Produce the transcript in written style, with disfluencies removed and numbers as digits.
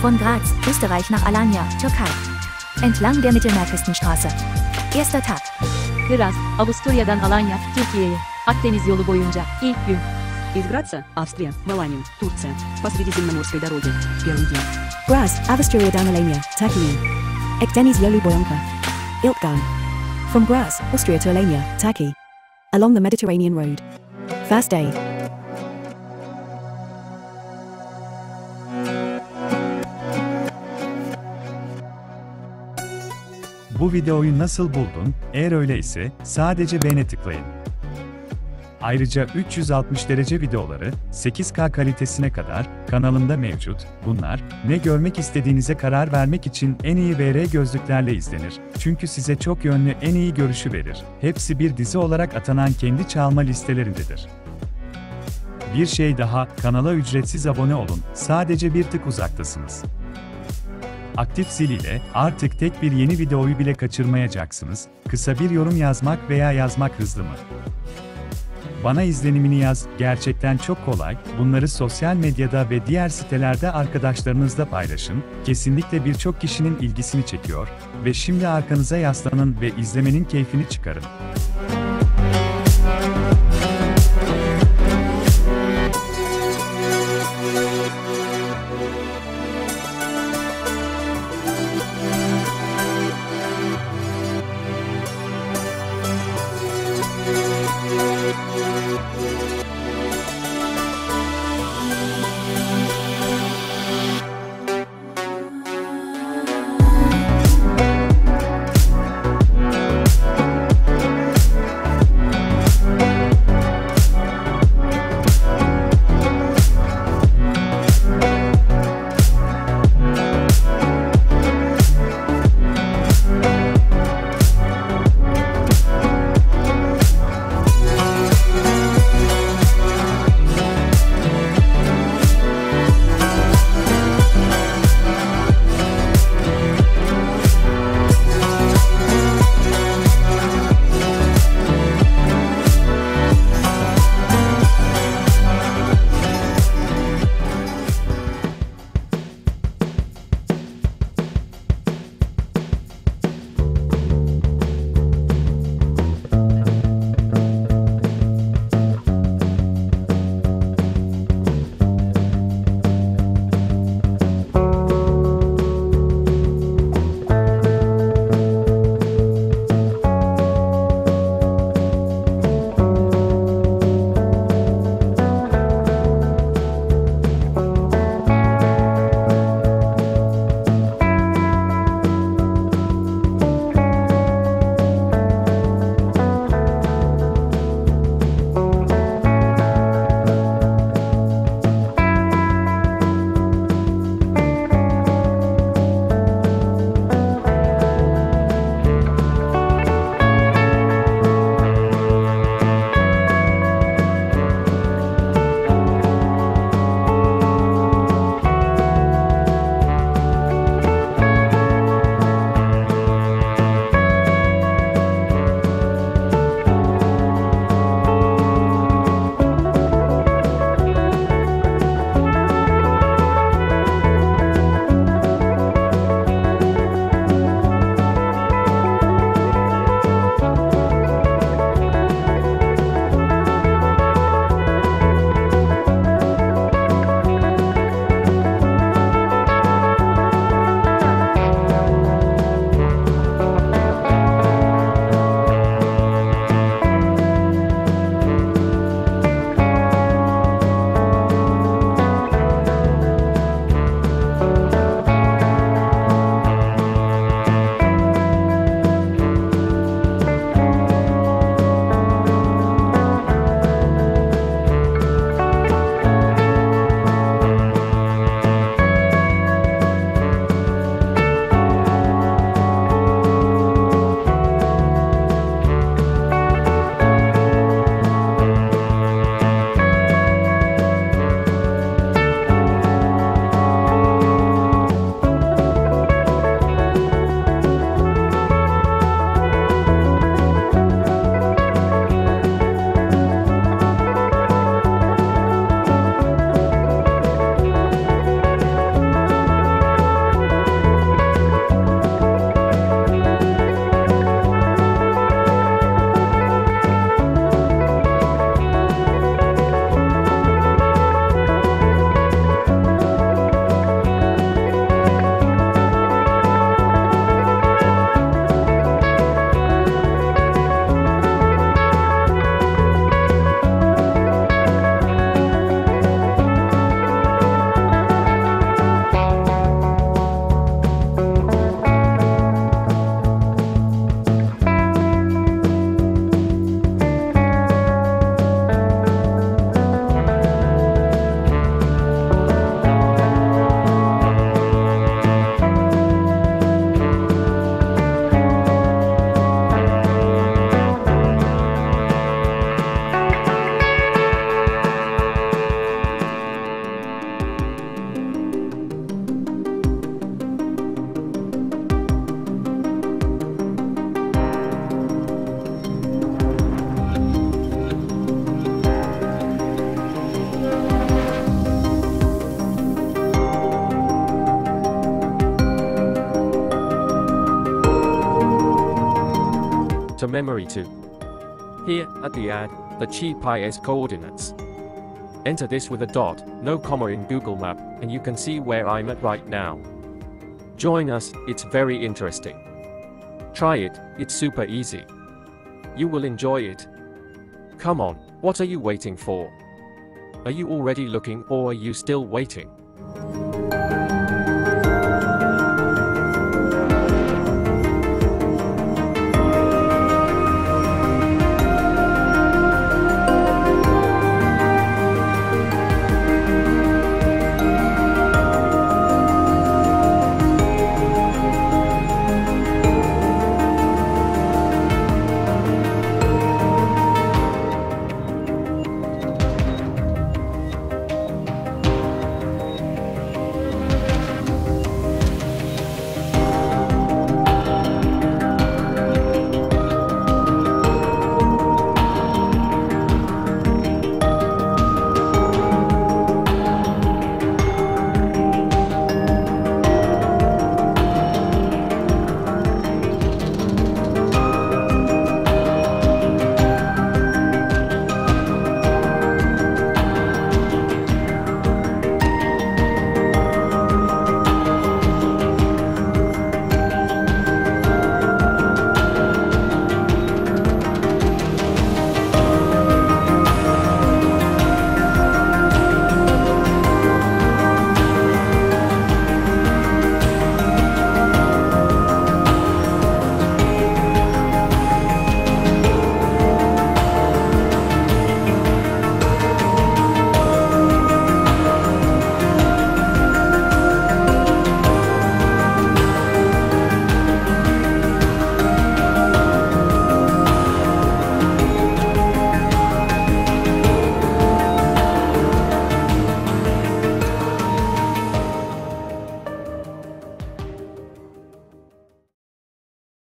Von Graz, Österreich nach Alanya, Türkei. Entlang der Mittelmeerküstenstraße. Erster Tag. Graz, Avusturya'dan Alanya, Türkiye'ye. Akdeniz yolu boyunca. İlk gün. Из Граца, Австрия, в Аланию, Турция, по Средиземноморской дороге. Первый день. Graz, Avusturya'dan Alanya, Türkiye. 𝖂𝕗𝕬𝕬𝕬𝕬𝕬𝕬𝕬. 𝖓𝕐𝕐. From Graz, Austria to Alanya, Turkey. Along the Mediterranean road. First day. Bu videoyu nasıl buldun? Eğer öyleyse sadece beğene tıklayın. Ayrıca 360 derece videoları 8K kalitesine kadar kanalımda mevcut. Bunlar ne görmek istediğinize karar vermek için en iyi VR gözlüklerle izlenir. Çünkü size çok yönlü en iyi görüşü verir. Hepsi bir dizi olarak atanan kendi çalma listelerindedir. Bir şey daha, kanala ücretsiz abone olun. Sadece bir tık uzaktasınız. Aktif zil ile artık tek bir yeni videoyu bile kaçırmayacaksınız. Kısa bir yorum yazmak veya yazmak hızlı mı? Bana izlenimini yaz, gerçekten çok kolay. Bunları sosyal medyada ve diğer sitelerde arkadaşlarınızla paylaşın. Kesinlikle birçok kişinin ilgisini çekiyor ve şimdi arkanıza yaslanın ve izlemenin keyfini çıkarın. to memory too. Here, at the ad, the GPS coordinates. Enter this with a dot, no comma in Google Map, and you can see where I'm at right now. Join us, it's very interesting. Try it, it's super easy. You will enjoy it. Come on, what are you waiting for? Are you already looking or are you still waiting?